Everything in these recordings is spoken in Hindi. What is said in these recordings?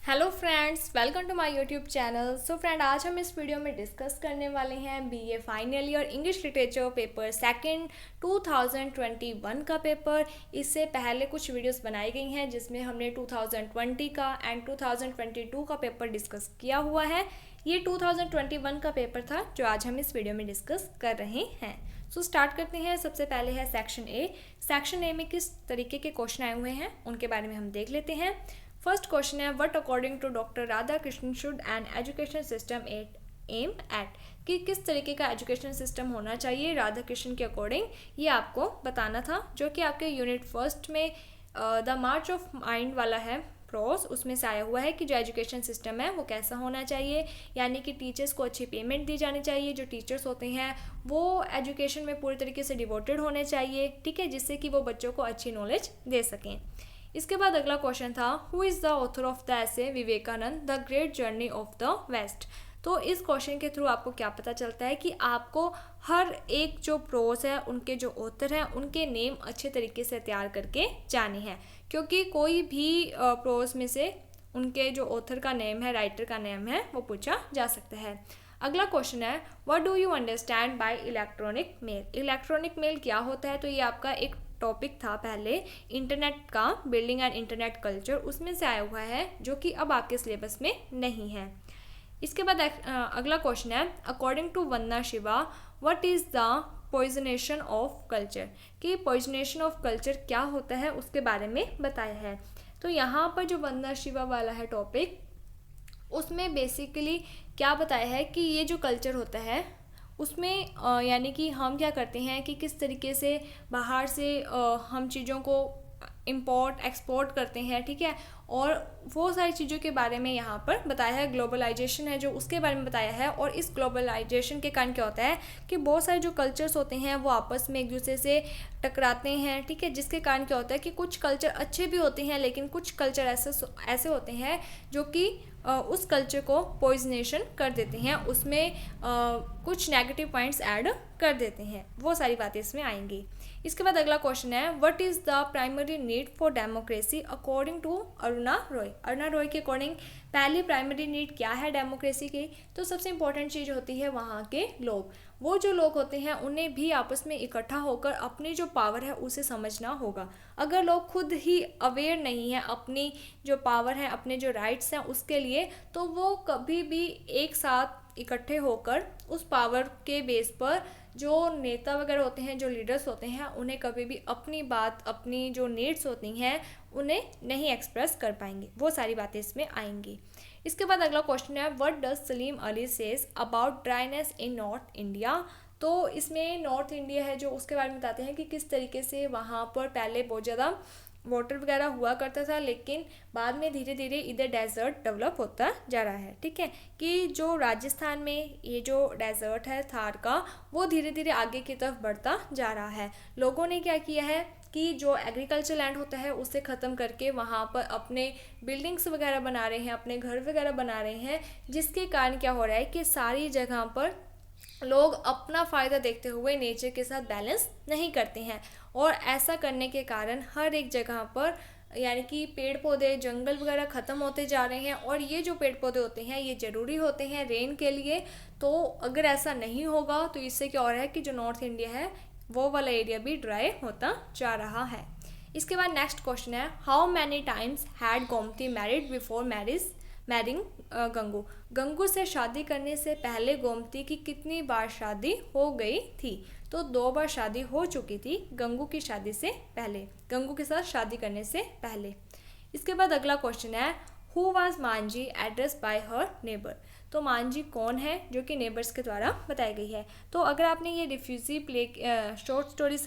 Hello friends, welcome to my YouTube channel. So friend, आज हम इस वीडियो में डिस्कस करने वाले हैं BA final year English literature paper second 2021 का पेपर। इससे पहले कुछ वीडियोस बनाई गई हैं जिसमें हमने 2020 का एंड 2022 का पेपर डिस्कस किया हुआ है। ये 2021 का पेपर था जो आज हम इस वीडियो में डिस्कस कर रहे हैं। सो स्टार्ट करते हैं। सबसे पहले है सेक्शन ए। सेक्शन ए में किस तरीके के क्वेश्चन आए हुए हैं उनके बारे में हम देख लेते हैं। फर्स्ट क्वेश्चन है, what according to doctor Radhakrishnan should an education system aim at, कि किस तरीके का एजुकेशन सिस्टम होना चाहिए राधा कृष्णन के अकॉर्डिंग, ये आपको बताना था, जो कि आपके यूनिट फर्स्ट में द मार्च ऑफ माइंड वाला है प्रोस, उसमें से आया हुआ है कि जो एजुकेशन सिस्टम है वो कैसा होना चाहिए। यानी कि टीचर्स को अच्छी पेमेंट दी जानी चाहिए, जो टीचर्स होते हैं वो एजुकेशन में पूरी तरीके से डिवोटेड होने चाहिए, ठीक है, जिससे कि वो बच्चों को अच्छी नॉलेज दे सकें। इसके बाद अगला क्वेश्चन था, who is the author of the essay Vivekananda the great journey of the West. तो इस क्वेश्चन के थ्रू आपको क्या पता चलता है कि आपको हर एक जो प्रोस है उनके जो ऑथर हैं उनके नेम अच्छे तरीके से तैयार करके जाने हैं, क्योंकि कोई भी प्रोस में से उनके जो ऑथर का नेम है, राइटर का नेम है, वो पूछा जा सकता है। अगला क्वेश्चन है, what do you understand by electronic mail. Electronic mail क्या होता है? तो ये आपका एक टॉपिक था पहले इंटरनेट का, बिल्डिंग एंड इंटरनेट कल्चर, उसमें से आया हुआ है, जो कि अब आपके सिलेबस में नहीं है। इसके बाद अगला क्वेश्चन है, according to Vandana Shiva what is the poisonation of culture, कि पॉइजनेशन ऑफ कल्चर क्या होता है उसके बारे में बताया है। तो यहाँ पर जो वंदना शिवा वाला है टॉपिक, उसमें बेसिकली क्या बताया है कि ये जो कल्चर होता है उसमें यानी कि हम क्या करते हैं कि किस तरीके से बाहर से हम चीज़ों को इंपोर्ट एक्सपोर्ट करते हैं, ठीक है, और वो सारी चीज़ों के बारे में यहाँ पर बताया है। ग्लोबलाइजेशन है जो, उसके बारे में बताया है। और इस ग्लोबलाइजेशन के कारण क्या होता है कि बहुत सारे जो कल्चर्स होते हैं वो आपस में एक दूसरे से टकराते हैं, ठीक है, जिसके कारण क्या होता है कि कुछ कल्चर अच्छे भी होते हैं लेकिन कुछ कल्चर ऐसे होते हैं जो कि उस कल्चर को पॉइजनेशन कर देते हैं, उसमें कुछ नेगेटिव पॉइंट्स ऐड कर देते हैं। वो सारी बातें इसमें आएंगी। इसके बाद अगला क्वेश्चन है, what is the primary need for democracy according to Aruna Roy. Aruna Roy के अकॉर्डिंग पहली प्राइमरी नीड क्या है डेमोक्रेसी की? तो सबसे इंपॉर्टेंट चीज़ होती है वहाँ के लोग। वो जो लोग होते हैं उन्हें भी आपस में इकट्ठा होकर अपनी जो पावर है उसे समझना होगा। अगर लोग खुद ही अवेयर नहीं है अपनी जो पावर है, अपने जो राइट्स हैं उसके लिए, तो वो कभी भी एक साथ इकट्ठे होकर उस पावर के बेस पर जो नेता वगैरह होते हैं, जो लीडर्स होते हैं, उन्हें कभी भी अपनी बात, अपनी जो नीड्स होती हैं उन्हें नहीं एक्सप्रेस कर पाएंगे। वो सारी बातें इसमें आएंगी। इसके बाद अगला क्वेश्चन है, what does Salim Ali says about dryness in north India. तो इसमें नॉर्थ इंडिया है जो, उसके बारे में बताते हैं कि किस तरीके से वहाँ पर पहले बहुत ज़्यादा वाटर वगैरह हुआ करता था, लेकिन बाद में धीरे धीरे इधर डेजर्ट डेवलप होता जा रहा है, ठीक है, कि जो राजस्थान में ये जो डेजर्ट है थार का, वो धीरे धीरे आगे की तरफ बढ़ता जा रहा है। लोगों ने क्या किया है कि जो एग्रीकल्चर लैंड होता है उसे ख़त्म करके वहाँ पर अपने बिल्डिंग्स वगैरह बना रहे हैं, अपने घर वगैरह बना रहे हैं, जिसके कारण क्या हो रहा है कि सारी जगह पर लोग अपना फ़ायदा देखते हुए नेचर के साथ बैलेंस नहीं करते हैं। और ऐसा करने के कारण हर एक जगह पर यानी कि पेड़ पौधे, जंगल वगैरह ख़त्म होते जा रहे हैं। और ये जो पेड़ पौधे होते हैं ये ज़रूरी होते हैं रेन के लिए। तो अगर ऐसा नहीं होगा तो इससे क्या हो रहा है कि जो नॉर्थ इंडिया है वो वाला एरिया भी ड्राई होता जा रहा है। इसके बाद नेक्स्ट क्वेश्चन है, how many times had Gomti married before marrying Gangu. Gangu से शादी करने से पहले गोमती की कितनी बार शादी हो गई थी? तो 2 बार शादी हो चुकी थी गंगू की शादी से पहले, गंगू के साथ शादी करने से पहले। इसके बाद अगला क्वेश्चन है, who was Manjhi address bye her neighbour. तो मांझी कौन है जो कि नेबर्स के द्वारा बताई गई है। तो अगर आपने ये रिफ्यूजी प्ले शॉर्ट स्टोरी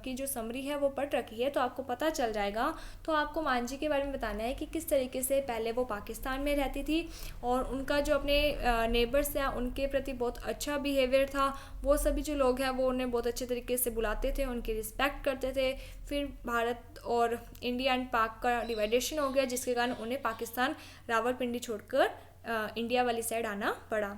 की जो समरी है वो पढ़ रखी है तो आपको पता चल जाएगा। तो आपको मांझी के बारे में बताना है कि किस तरीके से पहले वो पाकिस्तान में रहती थी और उनका जो अपने नेबर्स हैं उनके प्रति बहुत अच्छा बिहेवियर था। वो सभी जो लोग हैं वो उन्हें बहुत अच्छे तरीके से बुलाते थे, उनकी रिस्पेक्ट करते थे। फिर भारत और इंडिया एंड पाक का डिवाइडेशन हो गया, जिसके कारण उन्हें पाकिस्तान रावलपिंडी छोड़कर इंडिया वाली साइड आना पड़ा।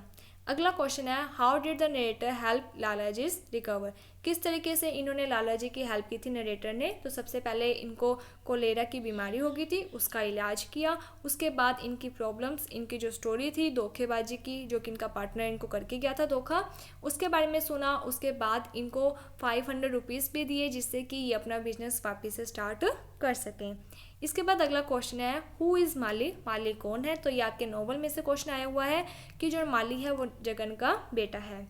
अगला क्वेश्चन है how did the narrator help Lalaji recover, किस तरीके से इन्होंने लाला जी की हेल्प की थी नरेटर ने। तो सबसे पहले इनको कोलेरा की बीमारी हो गई थी, उसका इलाज किया। उसके बाद इनकी प्रॉब्लम्स, इनकी जो स्टोरी थी धोखेबाजी की जो कि इनका पार्टनर इनको करके गया था धोखा, उसके बारे में सुना। उसके बाद इनको 500 रुपीज़ भी दिए जिससे कि ये अपना बिजनेस वापस से स्टार्ट कर सकें। इसके बाद अगला क्वेश्चन है हु इज़ माली, माली कौन है। तो ये आपके नॉवल में से क्वेश्चन आया हुआ है कि जो माली है वो जगन का बेटा है।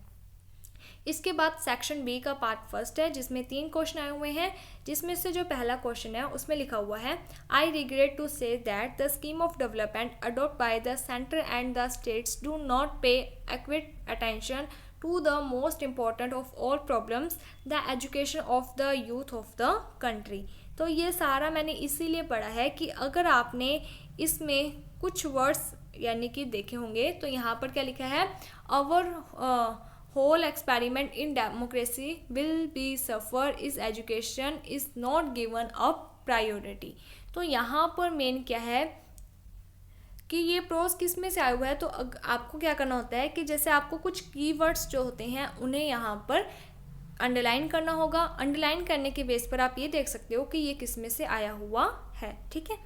इसके बाद सेक्शन बी का पार्ट फर्स्ट है जिसमें 3 क्वेश्चन आए हुए हैं, जिसमें से जो पहला क्वेश्चन है उसमें लिखा हुआ है I regret to say that the scheme of development adopt by the centre and the states do not pay adequate attention to the most important of all problems, the education of the youth of the country। तो ये सारा मैंने इसीलिए पढ़ा है कि अगर आपने इसमें कुछ वर्ड्स यानी कि देखे होंगे तो यहाँ पर क्या लिखा है our whole experiment in democracy will be suffer is education is not given up priority। तो यहाँ पर मेन क्या है कि ये प्रोज किस में से आया हुआ है। तो आपको क्या करना होता है कि जैसे आपको कुछ कीवर्ड्स जो होते हैं उन्हें यहाँ पर अंडरलाइन करना होगा। अंडरलाइन करने के बेस पर आप ये देख सकते हो कि ये किस में से आया हुआ है, ठीक है।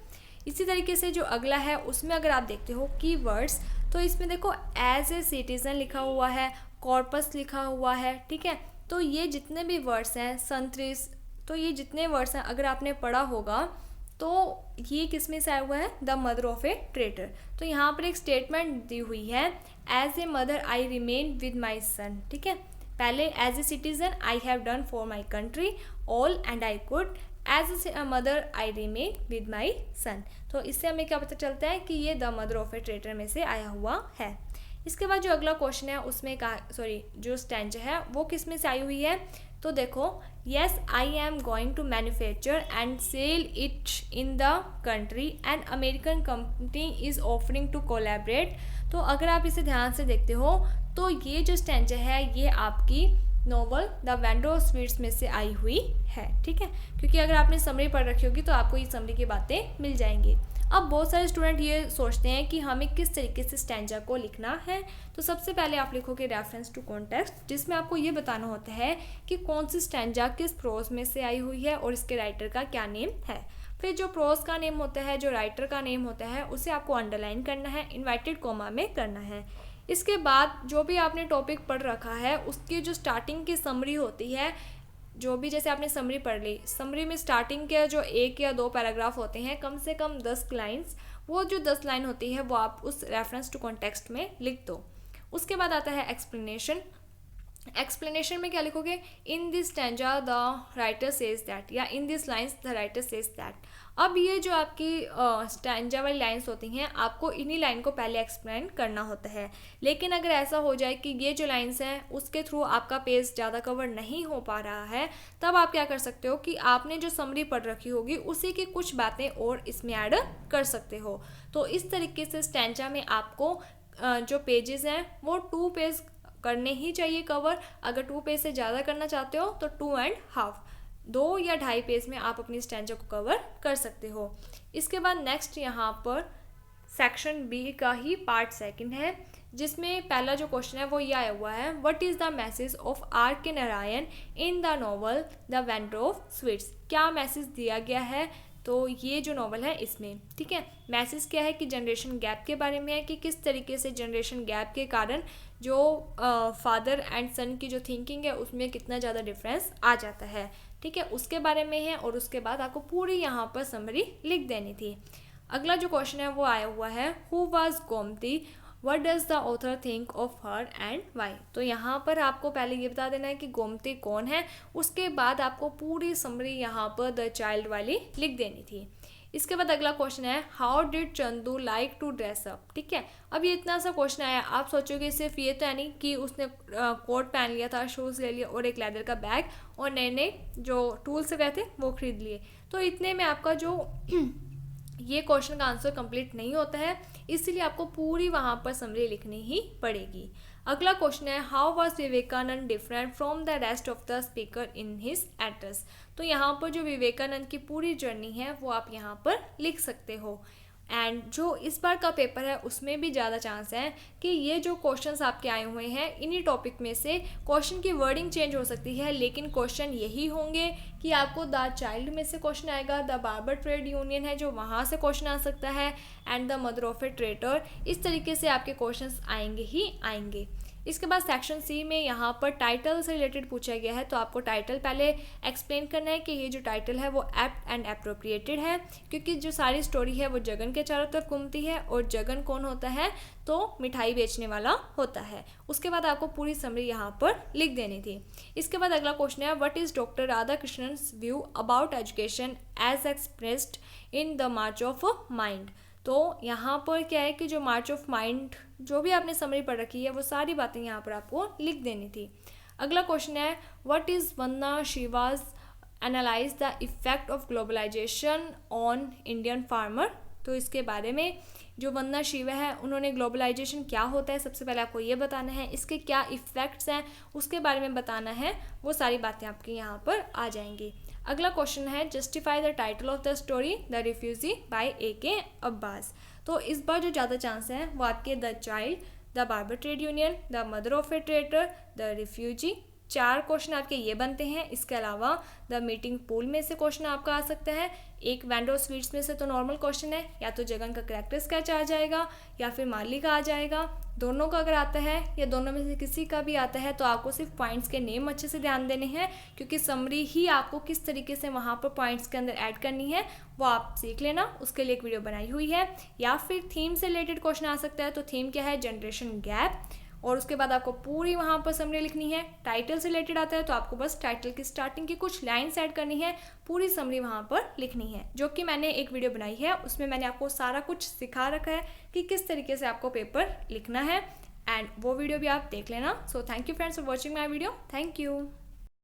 इसी तरीके से जो अगला है उसमें अगर आप देखते हो कीवर्ड्स, तो इसमें देखो एज ए सिटीजन लिखा हुआ है, कॉर्पस लिखा हुआ है, ठीक है। तो ये जितने भी वर्ड्स हैं, संतरिस, तो ये जितने वर्ड्स हैं अगर आपने पढ़ा होगा तो ये किस में से आया हुआ है the mother of a traitor. तो यहाँ पर एक स्टेटमेंट दी हुई है as a mother I remain with my son, ठीक है। पहले as a citizen I have done for my country all and I could, as a mother I remain with my son. तो इससे हमें क्या पता चलता है कि ये the mother of a traitor में से आया हुआ है। इसके बाद जो अगला क्वेश्चन है उसमें जो स्टैंजा है वो किस में से आई हुई है। तो देखो yes I am going to manufacture and sell it in the country and American company is offering to collaborate. तो अगर आप इसे ध्यान से देखते हो तो ये जो स्टैंजा है ये आपकी novel the vendor of sweets में से आई हुई है, ठीक है। क्योंकि अगर आपने समरी पढ़ रखी होगी तो आपको ये समरी की बातें मिल जाएंगी। अब बहुत सारे स्टूडेंट ये सोचते हैं कि हमें किस तरीके से स्टैंजा को लिखना है। तो सबसे पहले आप लिखोगे रेफरेंस टू कॉन्टेक्स्ट, जिसमें आपको ये बताना होता है कि कौन सी स्टैंजा किस प्रोज में से आई हुई है और इसके राइटर का क्या नेम है। फिर जो प्रोज का नेम होता है, जो राइटर का नेम होता है, उसे आपको अंडरलाइन करना है, इन्वर्टेड कॉमा में करना है। इसके बाद जो भी आपने टॉपिक पढ़ रखा है उसकी जो स्टार्टिंग की समरी होती है, जो भी जैसे आपने समरी पढ़ ली, समरी में स्टार्टिंग के जो 1 या 2 पैराग्राफ होते हैं, कम से कम 10 लाइन्स, वो जो 10 लाइन होती है वो आप उस रेफरेंस टू कॉन्टेक्स्ट में लिख दो। उसके बाद आता है एक्सप्लेनेशन। एक्सप्लेनेशन में क्या लिखोगे in this stanza the writer says that, या in this lines the writer says that. अब ये जो आपकी स्टैंजा वाली लाइन्स होती हैं आपको इन्हीं लाइन को पहले एक्सप्लेन करना होता है। लेकिन अगर ऐसा हो जाए कि ये जो लाइन्स हैं उसके थ्रू आपका पेज ज़्यादा कवर नहीं हो पा रहा है, तब आप क्या कर सकते हो कि आपने जो समरी पढ़ रखी होगी उसी की कुछ बातें और इसमें ऐड कर सकते हो। तो इस तरीके से स्टैंजा में आपको जो पेजेस हैं वो 2 पेज करने ही चाहिए कवर। अगर 2 पेज से ज़्यादा करना चाहते हो तो 2.5, 2 या 2.5 पेज में आप अपनी स्टैंजा को कवर कर सकते हो। इसके बाद नेक्स्ट यहाँ पर सेक्शन बी का ही पार्ट सेकंड है, जिसमें पहला जो क्वेश्चन है वो ये आया हुआ है what is the message of R K Narayan in the novel the vendor of sweets. क्या मैसेज दिया गया है तो ये जो नॉवल है इसमें, ठीक है। मैसेज क्या है कि जनरेशन गैप के बारे में है कि किस तरीके से जनरेशन गैप के कारण जो फादर एंड सन की जो थिंकिंग है उसमें कितना ज़्यादा डिफरेंस आ जाता है, ठीक है, उसके बारे में है। और उसके बाद आपको पूरी यहाँ पर समरी लिख देनी थी। अगला जो क्वेश्चन है वो आया हुआ है who was Gomti, what does the author think of her and why. तो यहाँ पर आपको पहले ये बता देना है कि गोमती कौन है, उसके बाद आपको पूरी समरी यहाँ पर द चाइल्ड वाली लिख देनी थी। इसके बाद अगला क्वेश्चन है how did Chandu like to dress up, ठीक है। अब ये इतना सा क्वेश्चन आया, आप सोचोगे सिर्फ ये तो है नहीं कि उसने कोट पहन लिया था, शूज़ ले लिया और एक लेदर का बैग और नए नए जो टूल्स गए थे वो खरीद लिए, तो इतने में आपका जो ये क्वेश्चन का आंसर कंप्लीट नहीं होता है, इसीलिए आपको पूरी वहाँ पर समरी लिखनी ही पड़ेगी। अगला क्वेश्चन है how was Vivekananda different from the rest of the speaker in his address. तो यहाँ पर जो विवेकानंद की पूरी जर्नी है वो आप यहाँ पर लिख सकते हो। एंड जो इस बार का पेपर है उसमें भी ज़्यादा चांस है कि ये जो क्वेश्चंस आपके आए हुए हैं इन्हीं टॉपिक में से क्वेश्चन की वर्डिंग चेंज हो सकती है, लेकिन क्वेश्चन यही होंगे कि आपको द चाइल्ड में से क्वेश्चन आएगा, द बार्बर ट्रेड यूनियन है जो वहाँ से क्वेश्चन आ सकता है, and the mother of a traitor. इस तरीके से आपके क्वेश्चंस आएंगे ही आएंगे। इसके बाद सेक्शन सी में यहाँ पर टाइटल से रिलेटेड पूछा गया है, तो आपको टाइटल पहले एक्सप्लेन करना है कि ये जो टाइटल है वो एप्ट एंड एप्रोप्रिएटेड है, क्योंकि जो सारी स्टोरी है वो जगन के चारों तरफ घूमती है, और जगन कौन होता है, तो मिठाई बेचने वाला होता है। उसके बाद आपको पूरी समरी यहाँ पर लिख देनी थी। इसके बाद अगला क्वेश्चन है, what is doctor Radhakrishnan's view about education as expressed in the march of mind. तो यहाँ पर क्या है कि जो मार्च ऑफ माइंड जो भी आपने समरी पढ़ रखी है वो सारी बातें यहाँ पर आपको लिख देनी थी। अगला क्वेश्चन है, what is Vandana Shiva's analyse the effect of globalisation on Indian farmer. तो इसके बारे में जो वंदना शिवा है उन्होंने ग्लोबलाइजेशन क्या होता है सबसे पहले आपको ये बताना है, इसके क्या इफ़ेक्ट्स हैं उसके बारे में बताना है, वो सारी बातें आपकी यहाँ पर आ जाएंगी। अगला क्वेश्चन है, justify the title of the story the refugee by A.K. Abbas. तो इस बार जो ज़्यादा चांस हैं वो आपके the child, the barber trade union, the mother of a traitor, the refugee, 4 question आपके ये बनते हैं। इसके अलावा द मीटिंग पूल में से क्वेश्चन आपका आ सकता है, एक वैंडो स्वीट्स में से तो नॉर्मल क्वेश्चन है, या तो जगन का कैरेक्टर स्केच आ जाएगा या फिर माली का आ जाएगा। दोनों का अगर आता है या दोनों में से किसी का भी आता है तो आपको सिर्फ पॉइंट्स के नेम अच्छे से ध्यान देने हैं, क्योंकि समरी ही आपको किस तरीके से वहाँ पर पॉइंट्स के अंदर ऐड करनी है वो आप सीख लेना, उसके लिए एक वीडियो बनाई हुई है। या फिर थीम से रिलेटेड क्वेश्चन आ सकता है, तो थीम क्या है, जनरेशन गैप, और उसके बाद आपको पूरी वहाँ पर समरी लिखनी है। टाइटल से रिलेटेड आता है तो आपको बस टाइटल की स्टार्टिंग की कुछ लाइन्स ऐड करनी है, पूरी समरी वहाँ पर लिखनी है, जो कि मैंने एक वीडियो बनाई है उसमें मैंने आपको सारा कुछ सिखा रखा है कि किस तरीके से आपको पेपर लिखना है, एंड वो वीडियो भी आप देख लेना। So thank you friends for watching my video. Thank you.